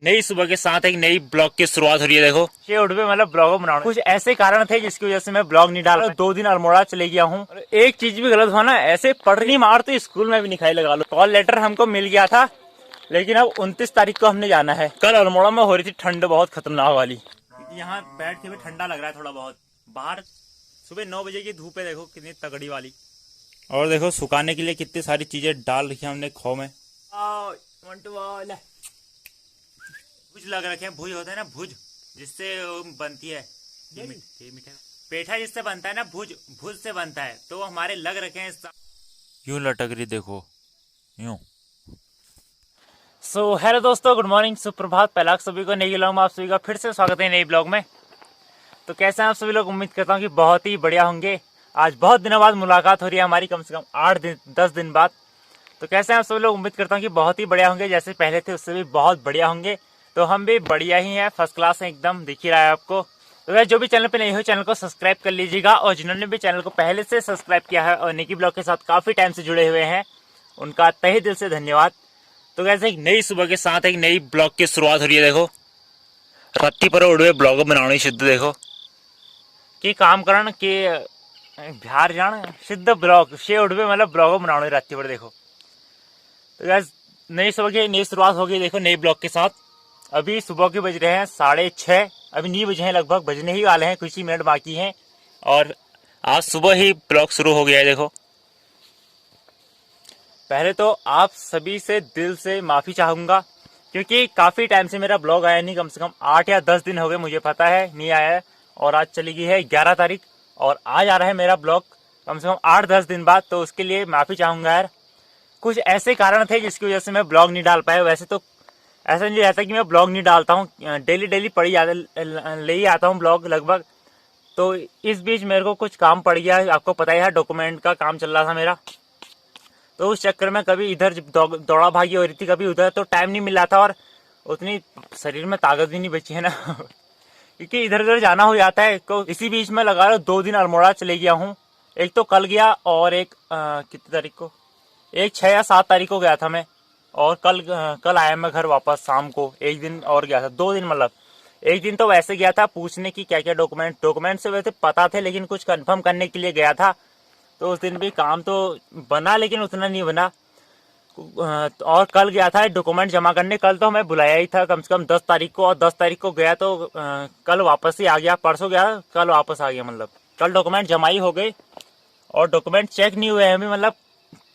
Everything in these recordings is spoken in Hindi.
नई सुबह के साथ एक नई ब्लॉग की शुरुआत हो रही है। देखो ये उठ पे मतलब ब्लॉग बनाना, कुछ ऐसे कारण थे जिसकी वजह से मैं ब्लॉग नहीं डाल रहा। 2 दिन अल्मोड़ा चले गया हूँ। एक चीज भी गलत हुआ ना, ऐसे पढ़नी मार तो स्कूल में भी नहीं खाई लगा लो। कॉल लेटर हमको मिल गया था, लेकिन अब 29 तारीख को हमने जाना है। कल अल्मोड़ा में हो रही थी ठंड बहुत खतरनाक वाली। यहाँ बैठ के भी ठंडा लग रहा है थोड़ा बहुत। बाहर सुबह 9 बजे की धूप है, देखो कितनी तगड़ी वाली। और देखो सुखाने के लिए कितनी सारी चीजें डाल रखी है हमने खो में। भुज लग रखे हैं, भुज होता है ना, भुज जिससे बनती है मीठा पेठा, जिससे बनता है ना, भुज भुज से बनता है। तो हमारे लग रखे हैं यूं लटक रही, देखो यूं। सो हेलो दोस्तों, गुड मॉर्निंग, सुप्रभात, पहला सभी को नई ब्लॉग में आप सभी का फिर से स्वागत है नई ब्लॉग में। तो कैसे हैं आप सभी लोग? उम्मीद करता हूँ कि बहुत ही बढ़िया होंगे। आज बहुत दिनों बाद मुलाकात हो रही है हमारी, कम से कम 8-10 दिन बाद। तो कैसे हैं आप सभी लोग? उम्मीद करता हूँ कि बहुत ही बढ़िया होंगे, जैसे पहले थे उससे भी बहुत बढ़िया होंगे। तो हम भी बढ़िया ही हैं, फर्स्ट क्लास है एकदम, दिख ही रहा है आपको। तो वैसे जो भी चैनल पे नहीं हो चैनल को सब्सक्राइब कर लीजिएगा, और जिन्होंने भी चैनल को पहले से सब्सक्राइब किया है और निकी ब्लॉग के साथ काफी टाइम से जुड़े हुए हैं, उनका तहे दिल से धन्यवाद। तो वैसे एक नई सुबह के साथ एक नई ब्लॉग की शुरुआत हो रही है। देखो रात्रि पर उड़वे ब्लॉग बनाने सिद्ध, देखो कि काम करण के बिहार जान सिद्ध ब्लॉग शे उड़वे मतलब ब्लॉग बनाने रात्रि पर। देखो तो वैसे नई सुबह की नई शुरुआत हो गई, देखो नई ब्लॉग के साथ। अभी सुबह के बज रहे हैं 6:30, अभी नहीं बजे हैं, लगभग बजने ही वाले हैं, कुछ ही मिनट बाकी हैं। और आज सुबह ही ब्लॉग शुरू हो गया है। देखो पहले तो आप सभी से दिल से माफी चाहूंगा, क्योंकि काफी टाइम से मेरा ब्लॉग आया नहीं, कम से कम 8 या 10 दिन हो गए, मुझे पता है नहीं आया है। और आज चली गई है 11 तारीख, और आज आ रहा है मेरा ब्लॉग कम से कम 8-10 दिन बाद। तो उसके लिए माफी चाहूंगा यार। कुछ ऐसे कारण थे जिसकी वजह से मैं ब्लॉग नहीं डाल पाया। वैसे तो ऐसा नहीं रहता कि मैं ब्लॉग नहीं डालता हूँ, डेली डेली पढ़ी ले ही आता हूँ ब्लॉग लगभग। तो इस बीच मेरे को कुछ काम पड़ गया, आपको पता ही है, डॉक्यूमेंट का काम चल रहा था मेरा। तो उस चक्कर में कभी इधर दौड़ा भागी हो रही थी, कभी उधर, तो टाइम नहीं मिला था। और उतनी शरीर में ताकत भी नहीं बची है ना क्योंकि इधर उधर जाना हो जाता है। तो इसी बीच में लगा लो 2 दिन अल्मोड़ा चले गया हूँ। एक तो कल गया, और एक कितनी तारीख को, एक 6 या 7 तारीख को गया था मैं। और कल आया मैं घर वापस शाम को। एक दिन और गया था, 2 दिन मतलब। एक दिन तो वैसे गया था पूछने की क्या क्या डॉक्यूमेंट से वैसे पता थे, लेकिन कुछ कंफर्म करने के लिए गया था। तो उस दिन भी काम तो बना, लेकिन उतना नहीं बना। और कल गया था डॉक्यूमेंट जमा करने। कल तो हमें बुलाया ही था कम से कम 10 तारीख को, और 10 तारीख को गया तो कल वापस ही आ गया। परसों गया, कल वापस आ गया, मतलब कल डॉक्यूमेंट जमा ही हो गए। और डॉक्यूमेंट चेक नहीं हुए हैं अभी, मतलब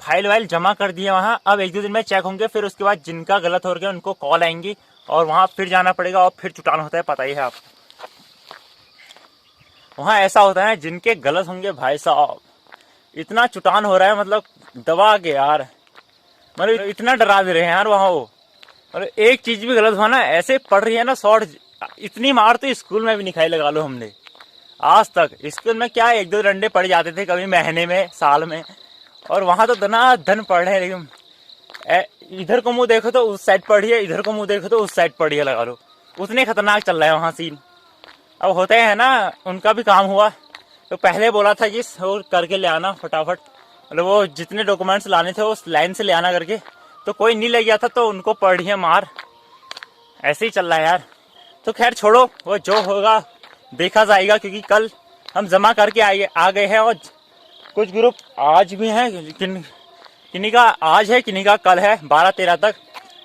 फाइल वाइल जमा कर दिए वहाँ। अब 1-2 दिन में चेक होंगे, फिर उसके बाद जिनका गलत हो गया उनको कॉल आएंगी, और वहाँ फिर जाना पड़ेगा, और फिर चुटान होता है, पता ही है आप। वहाँ ऐसा होता है जिनके गलत होंगे भाई साहब, इतना चुटान हो रहा है, मतलब दबा के यार, मतलब इतना डरा दे रहे हैं यार वहाँ वो। मतलब एक चीज भी गलत हुआ ना, ऐसे पड़ रही है ना शॉर्ट, इतनी मार तो स्कूल में भी नहीं खाई लगा लो हमने आज तक। स्कूल में क्या 1-2 डंडे पड़ जाते थे कभी महीने में, साल में, और वहां तो धना धन पड़ रहे हैं। लेकिन इधर को मुंह देखो तो उस साइड पड़ी है, इधर को मुंह देखो तो उस साइड पड़ी है, लगा लो। उतने खतरनाक चल रहा है वहां सीन। अब होते हैं ना, उनका भी काम हुआ। तो पहले बोला था कि वो करके ले आना फटाफट, मतलब वो जितने डॉक्यूमेंट्स लाने थे वो लाइन से ले आना करके। तो कोई नहीं ले गया था, तो उनको पड़ रही है मार। ऐसे ही चल रहा है यार। तो खैर छोड़ो, वो जो होगा देखा जाएगा, क्योंकि कल हम जमा करके आ गए हैं। और कुछ ग्रुप आज भी हैं, किन्हीं का आज है, किन्हीं का कल है, 12-13 तक।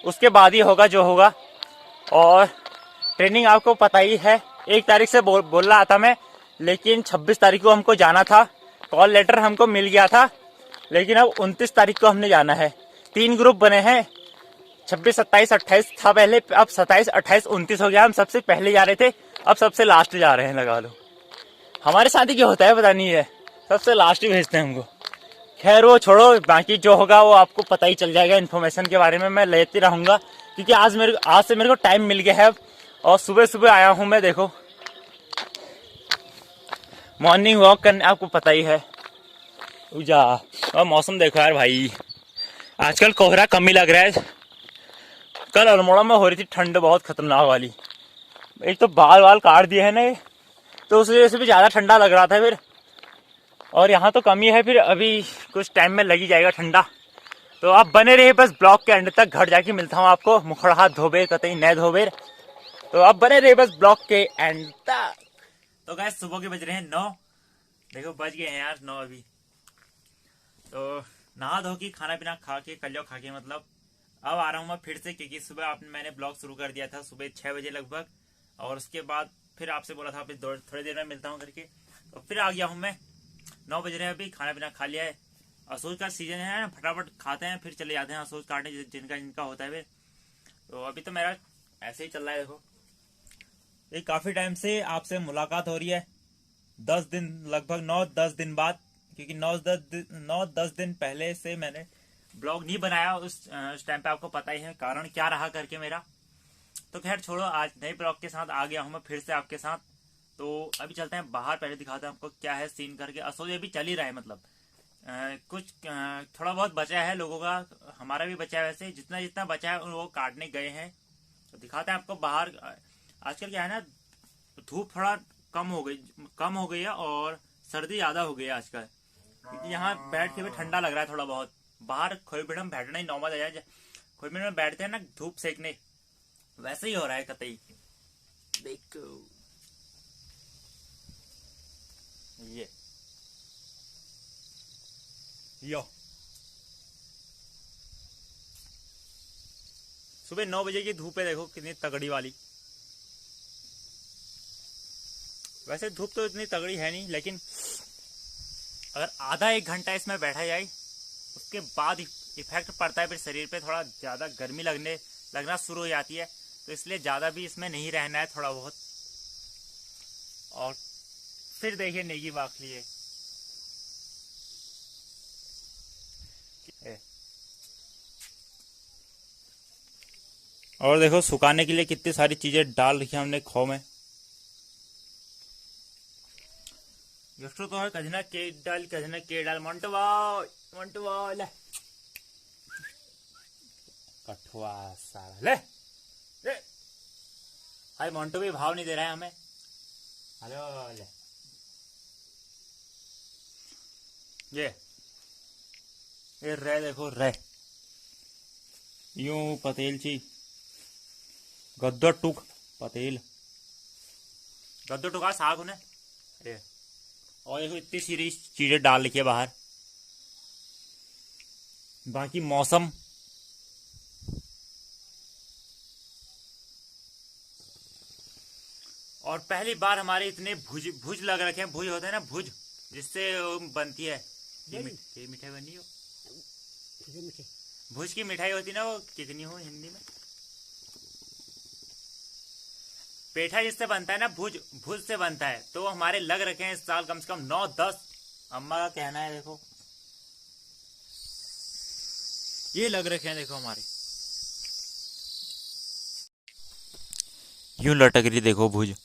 उसके बाद ही होगा जो होगा। और ट्रेनिंग आपको पता ही है, 1 तारीख से बोल रहा था मैं, लेकिन 26 तारीख को हमको जाना था। कॉल लेटर हमको मिल गया था, लेकिन अब 29 तारीख को हमने जाना है। 3 ग्रुप बने हैं, 26, 27, 28 था पहले, अब 27, 28, 29 हो गया। हम सबसे पहले जा रहे थे, अब सबसे लास्ट जा रहे हैं, लगा लो। हमारे साथ ही क्या होता है पता नहीं है, सबसे लास्ट ही भेजते हैं हमको। खैर वो छोड़ो, बाकी जो होगा वो आपको पता ही चल जाएगा। इन्फॉर्मेशन के बारे में मैं लेती रहूंगा, क्योंकि आज से मेरे को टाइम मिल गया है। और सुबह सुबह आया हूं मैं, देखो मॉर्निंग वॉक करने, आपको पता ही है उजा। और मौसम देखो यार भाई, आजकल कोहरा कम ही लग रहा है। कल अल्मोड़ा में हो रही थी ठंड बहुत खतरनाक वाली। एक तो बाल काट दिए है ना ये, तो उस वजह से भी ज्यादा ठंडा लग रहा था फिर। और यहाँ तो कमी है, फिर अभी कुछ टाइम में लगी जाएगा ठंडा। तो आप बने रहिए बस ब्लॉग के एंड तक, घर जाके मिलता हूँ आपको मुखड़ा धोबे कतई नए धोबे। तो आप बने रहिए बस ब्लॉग के एंड तक। तो गाइस सुबह के बज रहे हैं 9, देखो बज गए हैं यार 9 अभी। तो नहा धो के खाना पीना खा के कलियो खा के मतलब अब आ रहा हूँ मैं फिर से, क्योंकि सुबह मैंने ब्लॉग शुरू कर दिया था सुबह 6 बजे लगभग, और उसके बाद फिर आपसे बोला था फिर थोड़ी देर में मिलता हूँ करके। तो फिर आ गया हूँ मैं, 9 बज रहे हैं अभी, खाना पीना खा लिया है। असोज का सीजन है ना, फटाफट खाते हैं फिर चले जाते हैं असोज काटने जिनका जिनका होता है फिर। तो अभी तो मेरा ऐसे ही चल रहा है। देखो ये काफी टाइम से आपसे मुलाकात हो रही है, 10 दिन लगभग 9-10 दिन बाद, क्योंकि 9-10 दिन पहले से मैंने ब्लॉग नहीं बनाया। उस टाइम पे आपको पता ही है कारण क्या रहा करके मेरा। तो खैर छोड़ो, आज नए ब्लॉग के साथ आ गया हूँ मैं फिर से आपके साथ। तो अभी चलते हैं बाहर, पहले दिखाते हैं आपको क्या है सीन करके। असोज अभी चल ही रहा है, मतलब कुछ थोड़ा बहुत बचा है लोगों का, हमारा भी बचा है वैसे, जितना जितना बचा है वो काटने गए हैं। तो दिखाते हैं आपको बाहर। आजकल क्या है ना, धूप थोड़ा कम हो गई है और सर्दी ज्यादा हो गई है आजकल, क्योंकि यहाँ बैठ के भी ठंडा लग रहा है थोड़ा बहुत। बाहर खोईबीड़ में बैठना ही नॉर्मल है, खोईबीड़ में बैठते हैं ना धूप सेकने, वैसे ही हो रहा है कतई। देखो ये यो सुबह 9 बजे की धूप है, देखो कितनी तगड़ी वाली। वैसे धूप तो इतनी तगड़ी है नहीं, लेकिन अगर आधा 1 घंटा इसमें बैठा जाए उसके बाद इफेक्ट पड़ता है फिर शरीर पे, थोड़ा ज्यादा गर्मी लगना शुरू हो जाती है। तो इसलिए ज्यादा भी इसमें नहीं रहना है, थोड़ा बहुत। और फिर देखिए नेगी बाखली है, और देखो सुखाने के लिए कितनी सारी चीजें डाल रखी है हमने खो में। तो है कजना के डाल मंटवा ले कठुआ सारा ले ले। भाई मोन्टू भी भाव नहीं दे रहा है हमें। हेलो ले ये रे देखो रे, यूं पतेल ची गद्दो टूक पतेल गद्दो टुका साग उन्हें ये। और देखो इतनी सारी चीजें डाल रखी है बाहर। बाकी मौसम और पहली बार हमारे इतने भुज लग रखे हैं, भुज होते हैं ना, भुज जिससे बनती है ये मिठाई बनी हो, भुज की मिठाई होती ना, वो कितनी हो हिंदी में, पेठा जिससे बनता है ना, भुज से बनता है। तो हमारे लग रखे हैं इस साल कम से कम 9-10, अम्मा का कहना है। देखो ये लग रखे हैं, देखो हमारे यूं लटक रही, देखो भुज,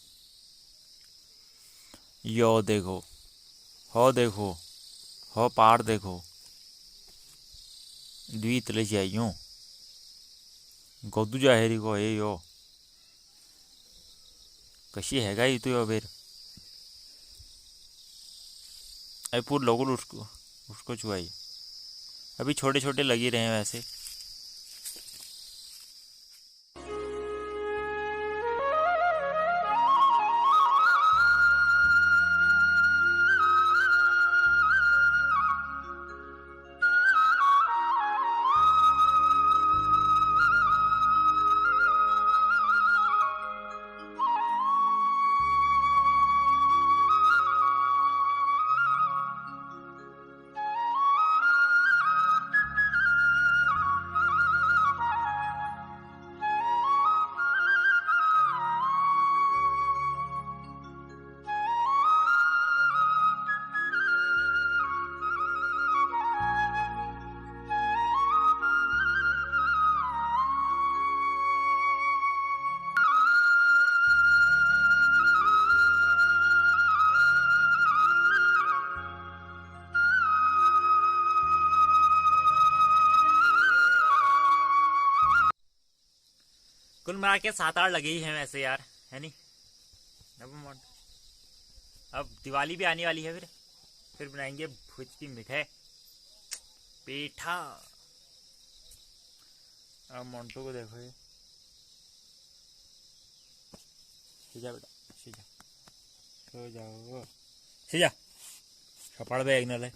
यो देखो हो पहाड़ देखो, द्वीतले से यूं गोदू जाहेरी को हे यो कशी है गाई तो यो बेर पूर लोगों उसको चुआई। अभी छोटे छोटे लगी रहे हैं वैसे। कुल मिला के 7-8 लगे ही हैं वैसे यार, है नहीं। अब दिवाली भी आने वाली है, फिर बनाएंगे भुज की मिठाई पेठा। अब मोंटू को देखो, ये सीजा बेटा, सीजा सो जाओ, सीजा कपड़ बैग न ले।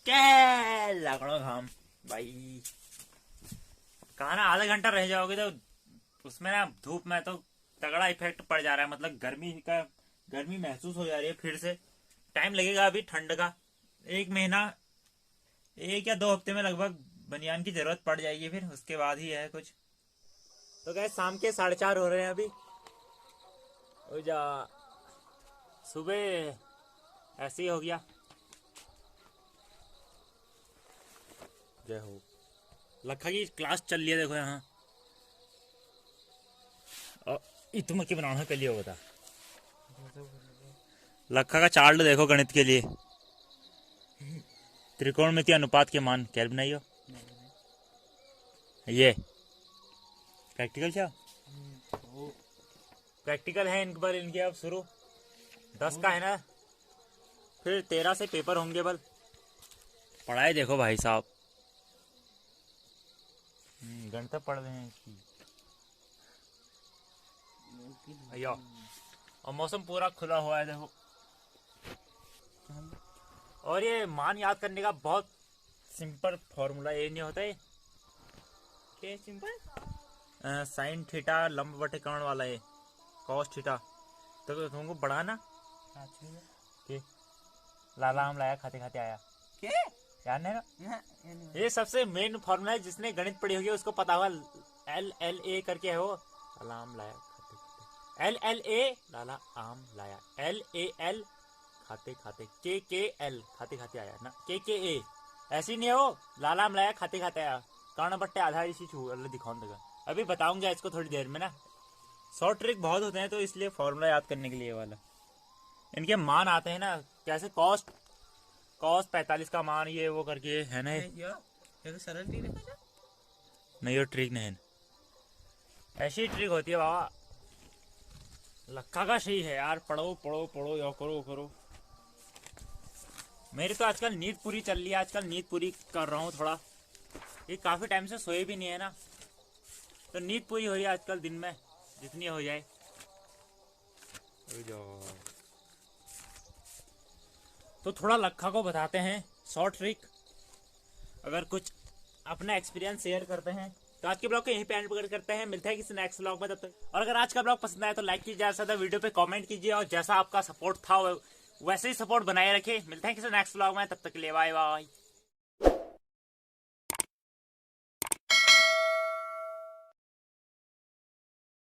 क्या लगड़ो घाम भाई, कहा ना आधा घंटा रह जाओगे तो उसमें ना धूप में तो तगड़ा इफेक्ट पड़ जा रहा है, मतलब गर्मी महसूस हो जा रही है फिर से। टाइम लगेगा अभी ठंड का, 1 महीना 1 या 2 हफ्ते में लगभग बनियान की जरूरत पड़ जाएगी, फिर उसके बाद ही है कुछ। तो गैस शाम के 4:30 हो रहे हैं अभी। ओ जा सुबह ऐसे ही हो गया। जय हो। लखा की क्लास चल रही है देखो यहाँ। इतना की बनाना के लिए बता। लखा का चार्ट देखो गणित के लिए, त्रिकोणमिति अनुपात के मान क्या बनाइयो। ये प्रैक्टिकल क्या, प्रैक्टिकल है इनके बार, इनके अब शुरू 10 का है ना, फिर 13 से पेपर होंगे। बल पढ़ाई देखो भाई साहब, गणित पढ़ रहे हैं इसकी। और मौसम पूरा खुला हुआ है देखो। और ये मान याद करने का बहुत सिंपल फॉर्मूला, ये नहीं होता है क्या सिंपल, साइन थीटा लंब बटे कर्ण वाला है, कॉस थीटा। तो तुमको बढ़ा ना के लाला आम लाया खाते खाते आया, क्या याद नहीं ना? ये सबसे मेन फॉर्मूला है, जिसने गणित पढ़ी होगी उसको पता होगा। LLA करके है वो, लाला आम लाया खाते खाते, LLA लाला आम लाया, LAL खाते खाते, KKL खाते खाते आया ना, KKA ऐसी नहीं है वो, लाला आम लाया खाते खाते आया। कर्ण बट्टे आधा इसी छू अल्लाह दिखाऊं देगा, अभी बताऊंगा इसको थोड़ी देर में ना। शॉर्ट ट्रिक बहुत होते हैं तो इसलिए फॉर्मूला याद करने के लिए वाला। इनके मान आते हैं ना, कैसे कॉस 45 का मान ये वो करके है ना, ये सरल नहीं रखा, नहीं ये ट्रिक नहीं है, ऐसी ट्रिक होती है बाबा। लक्का का सही है यार, पढ़ो पढ़ो पढ़ो या करो करो। मेरी तो आजकल नींद पूरी चल रही है, आजकल नींद पूरी कर रहा हूँ थोड़ा, ये काफी टाइम से सोए भी नहीं है ना, तो नींद पूरी हो रही है आजकल दिन में जितनी हो जाए। तो थोड़ा लक्का को बताते हैं शॉर्ट ट्रिक, अगर कुछ अपना एक्सपीरियंस शेयर करते हैं। तो आज के ब्लॉग को यहीं पे एंड करते हैं, मिलते हैं किसी नेक्स्ट ब्लॉग में तब तक। और अगर आज का ब्लॉग पसंद आया तो लाइक कीजिए, ज्यादा वीडियो पे कमेंट कीजिए, और जैसा आपका सपोर्ट था वैसे ही सपोर्ट बनाए रखे। मिलते हैं किसी नेक्स्ट ब्लॉग में, तब तक के लिए बाय बाय।